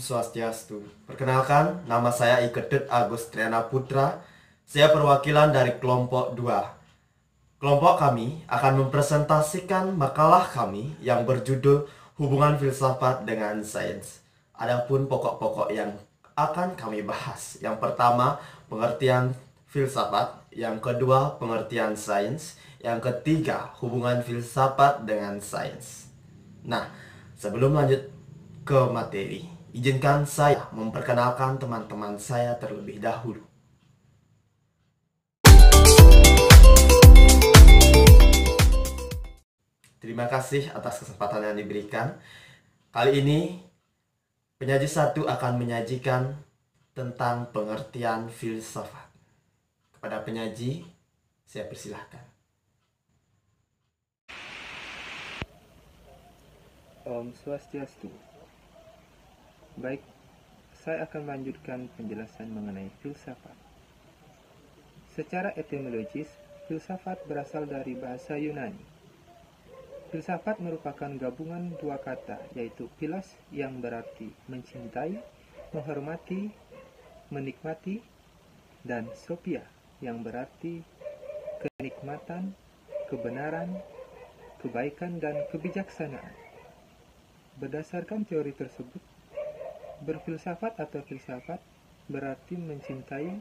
Swastiastu. Perkenalkan, nama saya Ikedet Agus Triana Putra. Saya perwakilan dari kelompok 2. Kelompok kami akan mempresentasikan makalah kami yang berjudul Hubungan Filsafat dengan Sains. Adapun pokok-pokok yang akan kami bahas. Yang pertama, pengertian filsafat. Yang kedua, pengertian sains. Yang ketiga, hubungan filsafat dengan sains. Nah, sebelum lanjut ke materi, izinkan saya memperkenalkan teman-teman saya terlebih dahulu. Terima kasih atas kesempatan yang diberikan. Kali ini, penyaji satu akan menyajikan tentang pengertian filsafat. Kepada penyaji, saya persilahkan. Om Swastiastu. Baik, saya akan melanjutkan penjelasan mengenai filsafat. Secara etimologis, filsafat berasal dari bahasa Yunani. Filsafat merupakan gabungan dua kata, yaitu philos yang berarti mencintai, menghormati, menikmati, dan sophia yang berarti kenikmatan, kebenaran, kebaikan, dan kebijaksanaan. Berdasarkan teori tersebut, berfilsafat atau filsafat berarti mencintai,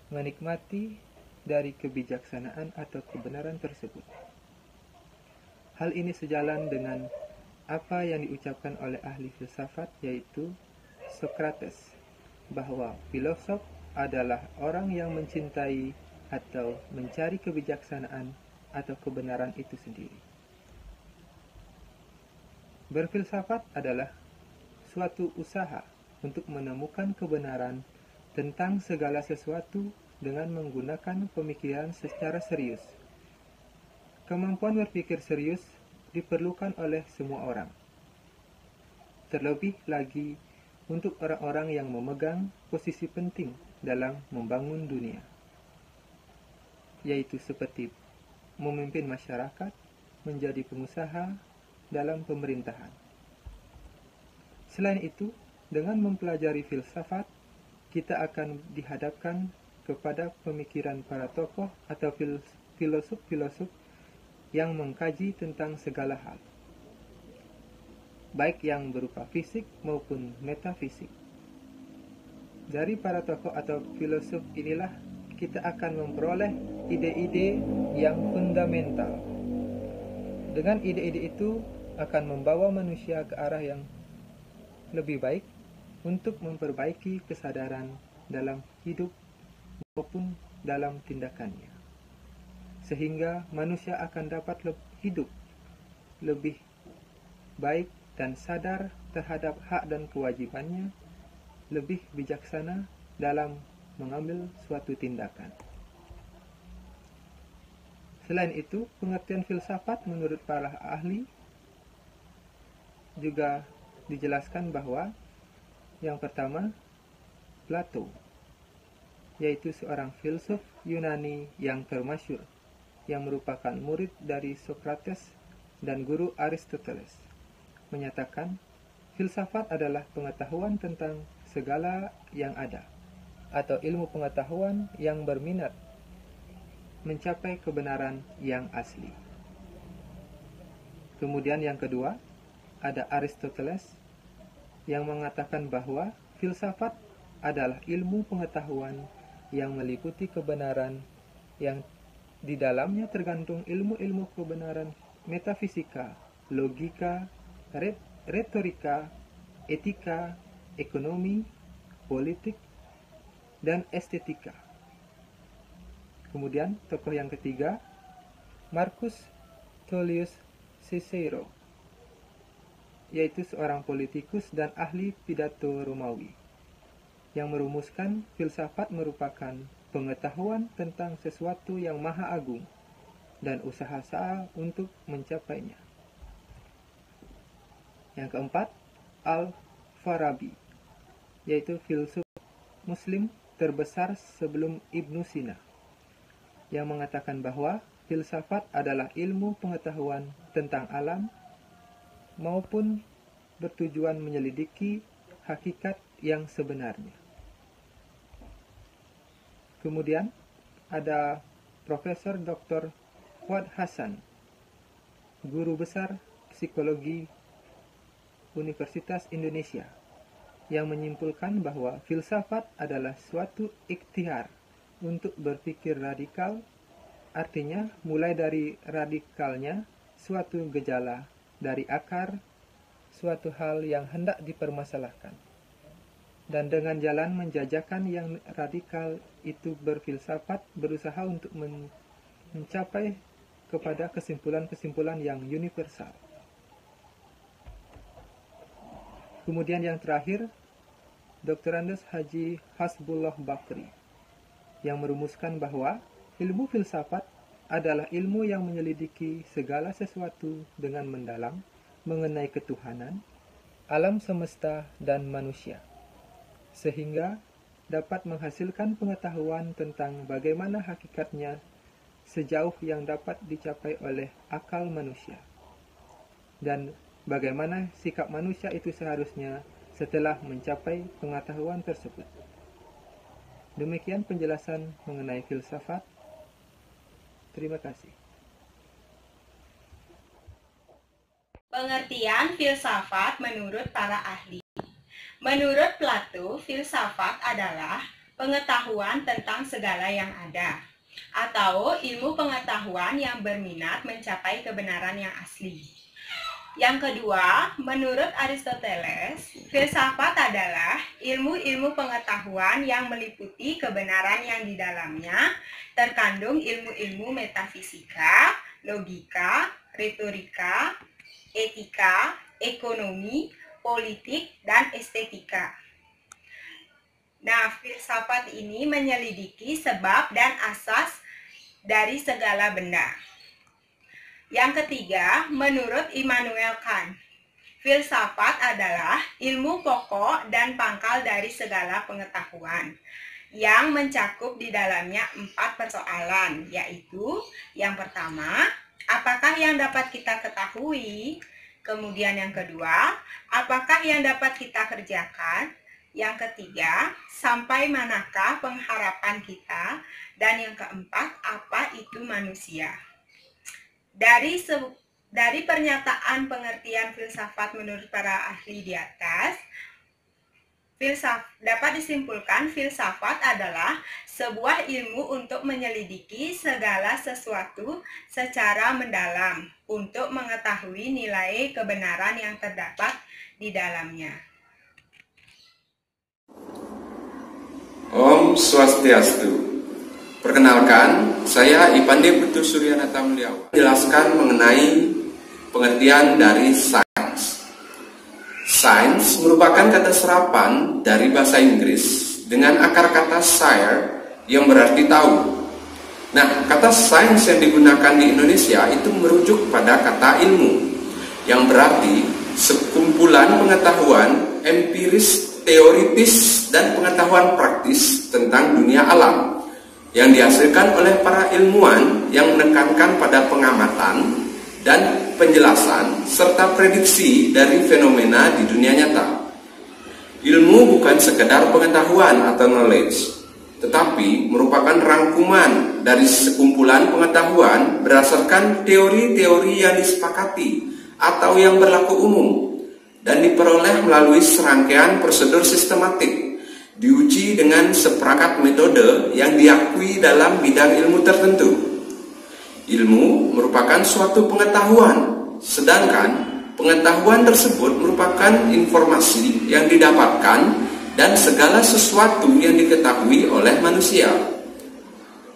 menikmati dari kebijaksanaan atau kebenaran tersebut. Hal ini sejalan dengan apa yang diucapkan oleh ahli filsafat, yaitu Socrates, bahwa filosof adalah orang yang mencintai atau mencari kebijaksanaan atau kebenaran itu sendiri. Berfilsafat adalah suatu usaha untuk menemukan kebenaran tentang segala sesuatu dengan menggunakan pemikiran secara serius. Kemampuan berpikir serius diperlukan oleh semua orang. Terlebih lagi untuk orang-orang yang memegang posisi penting dalam membangun dunia, yaitu seperti memimpin masyarakat, menjadi pengusaha, dalam pemerintahan. Selain itu, dengan mempelajari filsafat, kita akan dihadapkan kepada pemikiran para tokoh atau filosof-filosof yang mengkaji tentang segala hal, baik yang berupa fisik maupun metafisik. Dari para tokoh atau filosof inilah kita akan memperoleh ide-ide yang fundamental. Dengan ide-ide itu akan membawa manusia ke arah yang lebih baik untuk memperbaiki kesadaran dalam hidup maupun dalam tindakannya, sehingga manusia akan dapat hidup lebih baik dan sadar terhadap hak dan kewajibannya, lebih bijaksana dalam mengambil suatu tindakan. Selain itu, pengertian filsafat menurut para ahli juga dijelaskan bahwa yang pertama, Plato, yaitu seorang filsuf Yunani yang termasyhur, yang merupakan murid dari Socrates dan guru Aristoteles, menyatakan filsafat adalah pengetahuan tentang segala yang ada, atau ilmu pengetahuan yang berminat mencapai kebenaran yang asli. Kemudian yang kedua, ada Aristoteles yang mengatakan bahwa filsafat adalah ilmu pengetahuan yang meliputi kebenaran yang di dalamnya tergantung ilmu-ilmu kebenaran metafisika, logika, retorika, etika, ekonomi, politik, dan estetika. Kemudian tokoh yang ketiga, Marcus Tullius Cicero, yaitu seorang politikus dan ahli pidato Romawi, yang merumuskan filsafat merupakan pengetahuan tentang sesuatu yang maha agung dan usaha untuk mencapainya. Yang keempat, Al-Farabi, yaitu filsuf Muslim terbesar sebelum Ibnu Sina, yang mengatakan bahwa filsafat adalah ilmu pengetahuan tentang alam maupun bertujuan menyelidiki hakikat yang sebenarnya. Kemudian ada Profesor Dr. Fuad Hasan, guru besar psikologi Universitas Indonesia, yang menyimpulkan bahwa filsafat adalah suatu ikhtiar untuk berpikir radikal, artinya mulai dari radikalnya suatu gejala dari akar suatu hal yang hendak dipermasalahkan. Dan dengan jalan menjajakan yang radikal itu berfilsafat berusaha untuk mencapai kepada kesimpulan-kesimpulan yang universal. Kemudian yang terakhir, Dr. Andes Haji Hasbullah Bakri, yang merumuskan bahwa ilmu filsafat adalah ilmu yang menyelidiki segala sesuatu dengan mendalam mengenai ketuhanan, alam semesta, dan manusia, sehingga dapat menghasilkan pengetahuan tentang bagaimana hakikatnya sejauh yang dapat dicapai oleh akal manusia, dan bagaimana sikap manusia itu seharusnya setelah mencapai pengetahuan tersebut. Demikian penjelasan mengenai filsafat. Terima kasih. Pengertian filsafat menurut para ahli. Menurut Plato, filsafat adalah pengetahuan tentang segala yang ada, atau ilmu pengetahuan yang berminat mencapai kebenaran yang asli. Yang kedua, menurut Aristoteles, filsafat adalah ilmu-ilmu pengetahuan yang meliputi kebenaran yang di dalamnya terkandung ilmu-ilmu metafisika, logika, retorika, etika, ekonomi, politik, dan estetika. Nah, filsafat ini menyelidiki sebab dan asas dari segala benda. Yang ketiga, menurut Immanuel Kant, filsafat adalah ilmu pokok dan pangkal dari segala pengetahuan yang mencakup di dalamnya 4 persoalan, yaitu yang pertama, apakah yang dapat kita ketahui? Kemudian yang kedua, apakah yang dapat kita kerjakan? Yang ketiga, sampai manakah pengharapan kita? Dan yang keempat, apa itu manusia? Dari pernyataan pengertian filsafat menurut para ahli di atas, dapat disimpulkan filsafat adalah sebuah ilmu untuk menyelidiki segala sesuatu secara mendalam untuk mengetahui nilai kebenaran yang terdapat di dalamnya. Om Swastiastu. Perkenalkan, saya Ipande Putu Suryanata Mulyawan. Menjelaskan mengenai pengertian dari sains. Sains merupakan kata serapan dari bahasa Inggris dengan akar kata sire yang berarti tahu. Nah, kata sains yang digunakan di Indonesia itu merujuk pada kata ilmu, yang berarti sekumpulan pengetahuan empiris, teoritis, dan pengetahuan praktis tentang dunia alam yang dihasilkan oleh para ilmuwan yang menekankan pada pengamatan dan penjelasan serta prediksi dari fenomena di dunia nyata. Ilmu bukan sekedar pengetahuan atau knowledge, tetapi merupakan rangkuman dari sekumpulan pengetahuan berdasarkan teori-teori yang disepakati atau yang berlaku umum dan diperoleh melalui serangkaian prosedur sistematik, diuji dengan seperangkat metode yang diakui dalam bidang ilmu tertentu. Ilmu merupakan suatu pengetahuan, sedangkan pengetahuan tersebut merupakan informasi yang didapatkan dan segala sesuatu yang diketahui oleh manusia.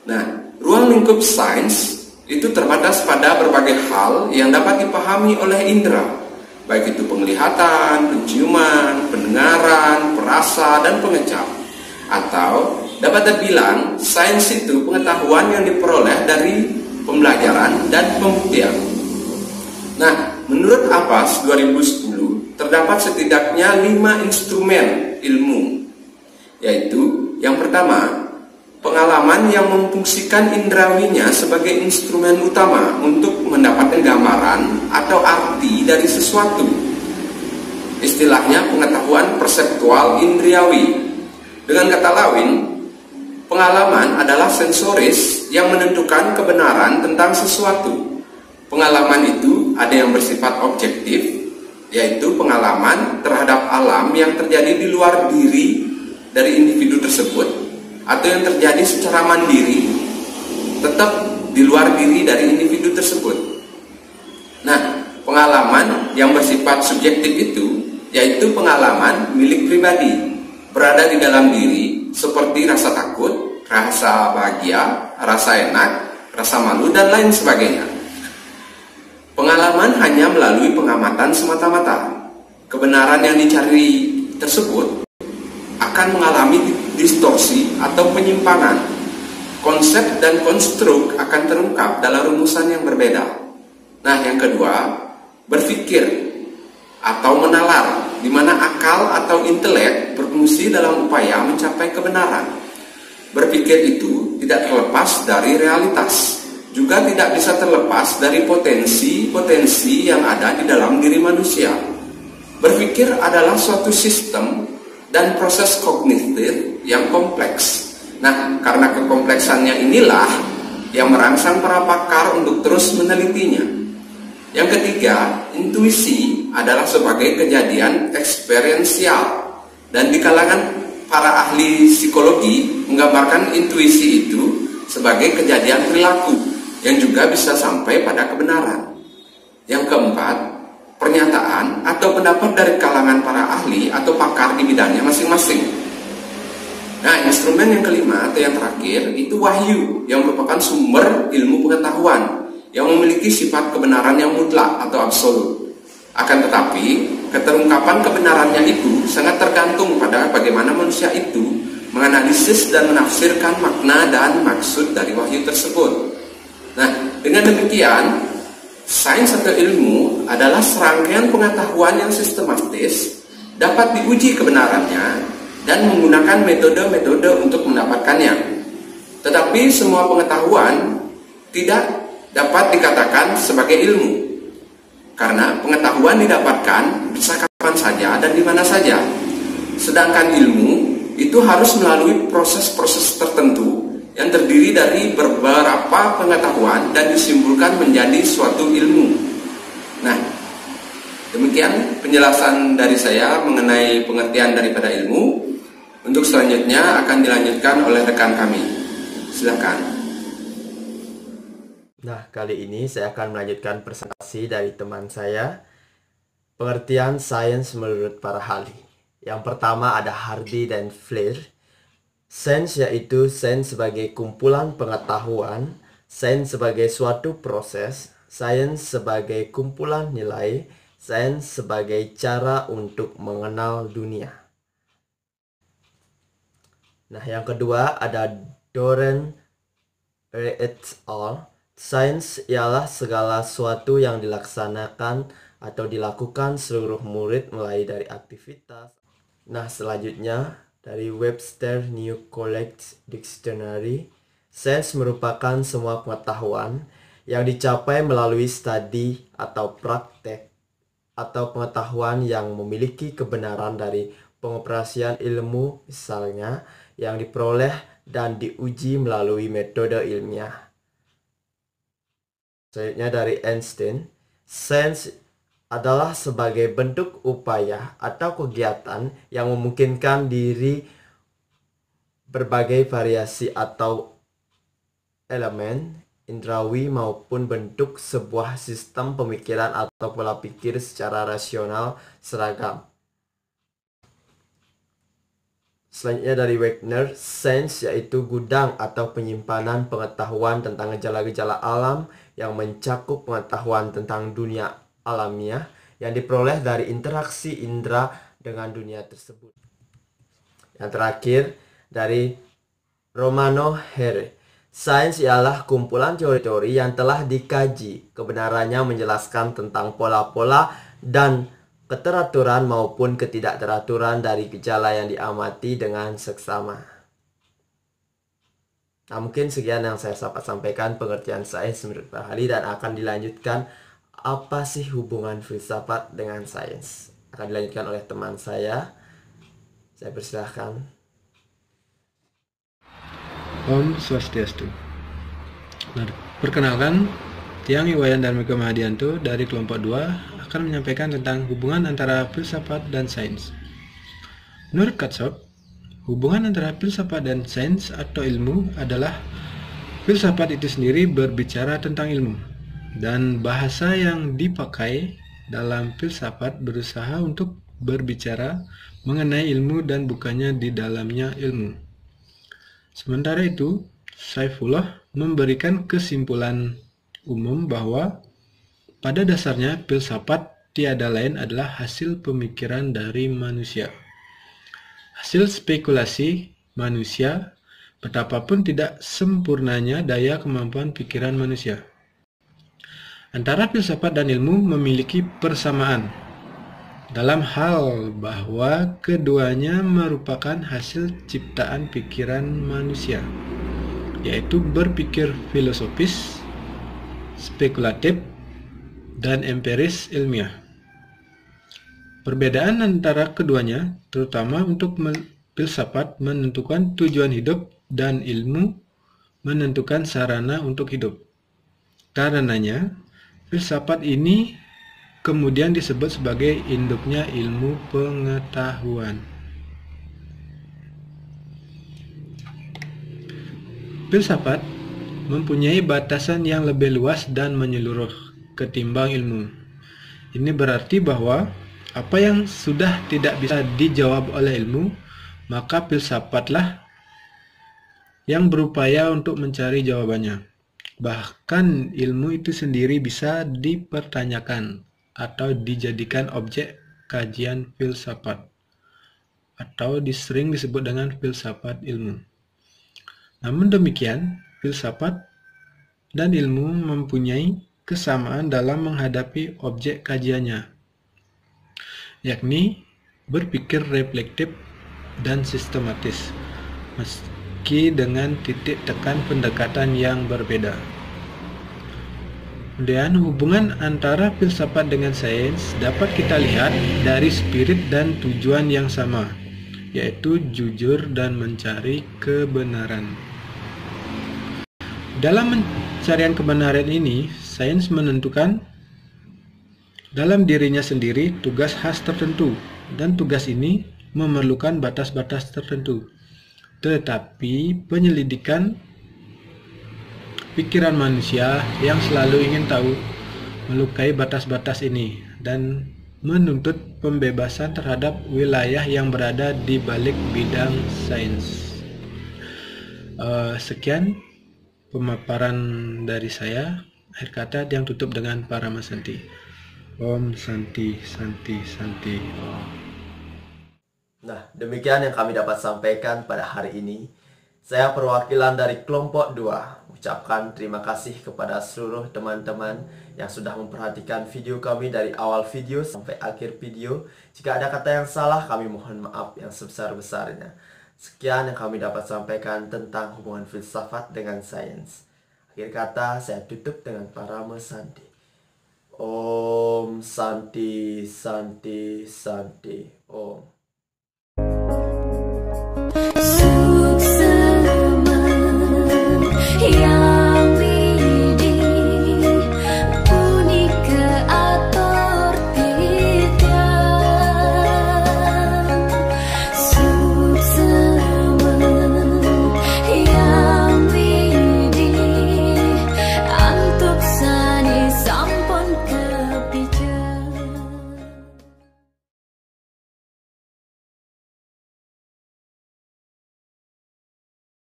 Nah, ruang lingkup sains itu terbatas pada berbagai hal yang dapat dipahami oleh indera, baik itu penglihatan, penciuman, pendengaran, perasa, dan pengecap. Atau dapat dibilang sains itu pengetahuan yang diperoleh dari pembelajaran dan pembuktian. Nah, menurut APAS 2010 terdapat setidaknya 5 instrumen ilmu, yaitu yang pertama, pengalaman yang memfungsikan indrawinya sebagai instrumen utama untuk mendapatkan gambaran atau arti dari sesuatu. istilahnya pengetahuan perseptual indriawi. Dengan kata lain, pengalaman adalah sensoris yang menentukan kebenaran tentang sesuatu. Pengalaman itu ada yang bersifat objektif, yaitu pengalaman terhadap alam yang terjadi di luar diri dari individu tersebut, atau yang terjadi secara mandiri, tetap di luar diri dari individu tersebut. Nah, pengalaman yang bersifat subjektif itu, yaitu pengalaman milik pribadi, berada di dalam diri, seperti rasa takut, rasa bahagia, rasa enak, rasa malu, dan lain sebagainya. Pengalaman hanya melalui pengamatan semata-mata. Kebenaran yang dicari tersebut akan mengalami distorsi atau penyimpangan. Konsep dan konstruk akan terungkap dalam rumusan yang berbeda. Nah, yang kedua, berpikir atau menalar, di mana akal atau intelek berfungsi dalam upaya mencapai kebenaran. Berpikir itu tidak terlepas dari realitas, juga tidak bisa terlepas dari potensi-potensi yang ada di dalam diri manusia. Berpikir adalah suatu sistem dan proses kognitif yang kompleks. Nah, karena kekompleksannya inilah yang merangsang para pakar untuk terus menelitinya. Yang ketiga, intuisi adalah sebagai kejadian eksperiensial, dan di kalangan para ahli psikologi menggambarkan intuisi itu sebagai kejadian perilaku yang juga bisa sampai pada kebenaran. Yang keempat, pernyataan atau pendapat dari kalangan para ahli atau pakar di bidangnya masing-masing. Nah, instrumen yang kelima atau yang terakhir itu wahyu, yang merupakan sumber ilmu pengetahuan yang memiliki sifat kebenaran yang mutlak atau absolut. Akan tetapi, keterungkapan kebenarannya itu sangat tergantung pada bagaimana manusia itu menganalisis dan menafsirkan makna dan maksud dari wahyu tersebut. Nah, dengan demikian, sains atau ilmu adalah serangkaian pengetahuan yang sistematis, dapat diuji kebenarannya, dan menggunakan metode-metode untuk mendapatkannya. Tetapi semua pengetahuan tidak dapat dikatakan sebagai ilmu, karena pengetahuan didapatkan bisa kapan saja dan di mana saja. Sedangkan ilmu itu harus melalui proses-proses tertentu yang terdiri dari beberapa pengetahuan dan disimpulkan menjadi suatu ilmu. Nah, demikian penjelasan dari saya mengenai pengertian daripada ilmu. Untuk selanjutnya akan dilanjutkan oleh rekan kami. Silakan. Nah, kali ini saya akan melanjutkan presentasi dari teman saya, pengertian sains menurut para ahli. Yang pertama ada Hardy dan Flair. Sains yaitu sains sebagai kumpulan pengetahuan, sains sebagai suatu proses, sains sebagai kumpulan nilai, sains sebagai cara untuk mengenal dunia. Nah, yang kedua ada Doren et al. Sains ialah segala sesuatu yang dilaksanakan atau dilakukan seluruh murid mulai dari aktivitas. Nah, selanjutnya dari Webster New College Dictionary, sains merupakan semua pengetahuan yang dicapai melalui studi atau praktek, atau pengetahuan yang memiliki kebenaran dari pengoperasian ilmu, misalnya yang diperoleh dan diuji melalui metode ilmiah. Selanjutnya dari Einstein, sains adalah sebagai bentuk upaya atau kegiatan yang memungkinkan diri berbagai variasi atau elemen indrawi maupun bentuk sebuah sistem pemikiran atau pola pikir secara rasional seragam. Selanjutnya dari Wagner, sains yaitu gudang atau penyimpanan pengetahuan tentang gejala-gejala alam yang mencakup pengetahuan tentang dunia alamiah yang diperoleh dari interaksi indera dengan dunia tersebut. Yang terakhir dari Romano Hare, sains ialah kumpulan teori-teori yang telah dikaji, kebenarannya menjelaskan tentang pola-pola dan keteraturan maupun ketidakteraturan dari gejala yang diamati dengan seksama. Nah, mungkin sekian yang saya sampaikan pengertian sains menurut Pak Ali, dan akan dilanjutkan apa sih hubungan filsafat dengan sains. akan dilanjutkan oleh teman saya. Saya persilahkan. Om Swastiastu. Perkenalkan, Tiang Iwayan Dharmika Mahadianto dari kelompok 2 akan menyampaikan tentang hubungan antara filsafat dan sains. Menurut Katsop, hubungan antara filsafat dan sains atau ilmu adalah filsafat itu sendiri berbicara tentang ilmu, dan bahasa yang dipakai dalam filsafat berusaha untuk berbicara mengenai ilmu dan bukannya di dalamnya ilmu. Sementara itu, Saifullah memberikan kesimpulan umum bahwa pada dasarnya filsafat tiada lain adalah hasil pemikiran dari manusia. Hasil spekulasi manusia, betapapun tidak sempurnanya daya kemampuan pikiran manusia. Antara filsafat dan ilmu memiliki persamaan dalam hal bahwa keduanya merupakan hasil ciptaan pikiran manusia, yaitu berpikir filosofis, spekulatif, dan empiris ilmiah. Perbedaan antara keduanya, terutama untuk filsafat menentukan tujuan hidup dan ilmu menentukan sarana untuk hidup. Karenanya, filsafat ini kemudian disebut sebagai induknya ilmu pengetahuan. Filsafat mempunyai batasan yang lebih luas dan menyeluruh ketimbang ilmu. Ini berarti bahwa apa yang sudah tidak bisa dijawab oleh ilmu, maka filsafatlah yang berupaya untuk mencari jawabannya. Bahkan ilmu itu sendiri bisa dipertanyakan atau dijadikan objek kajian filsafat, atau sering disebut dengan filsafat ilmu. Namun demikian, filsafat dan ilmu mempunyai kesamaan dalam menghadapi objek kajiannya, yakni berpikir reflektif dan sistematis, meski dengan titik tekan pendekatan yang berbeda. Kemudian hubungan antara filsafat dengan sains dapat kita lihat dari spirit dan tujuan yang sama, yaitu jujur dan mencari kebenaran. Dalam pencarian kebenaran ini, sains menentukan dalam dirinya sendiri tugas khas tertentu, dan tugas ini memerlukan batas-batas tertentu. Tetapi penyelidikan pikiran manusia yang selalu ingin tahu melukai batas-batas ini dan menuntut pembebasan terhadap wilayah yang berada di balik bidang sains. Sekian pemaparan dari saya. Akhir kata yang tutup dengan Parama Santi. Om Santi Santi Santi. Nah, demikian yang kami dapat sampaikan pada hari ini. Saya perwakilan dari kelompok 2 ucapkan terima kasih kepada seluruh teman-teman yang sudah memperhatikan video kami dari awal video sampai akhir video. Jika ada kata yang salah, kami mohon maaf yang sebesar-besarnya. Sekian yang kami dapat sampaikan tentang hubungan filsafat dengan sains. Akhir kata, saya tutup dengan Parama Santi. Om Santi Santi Santi Om.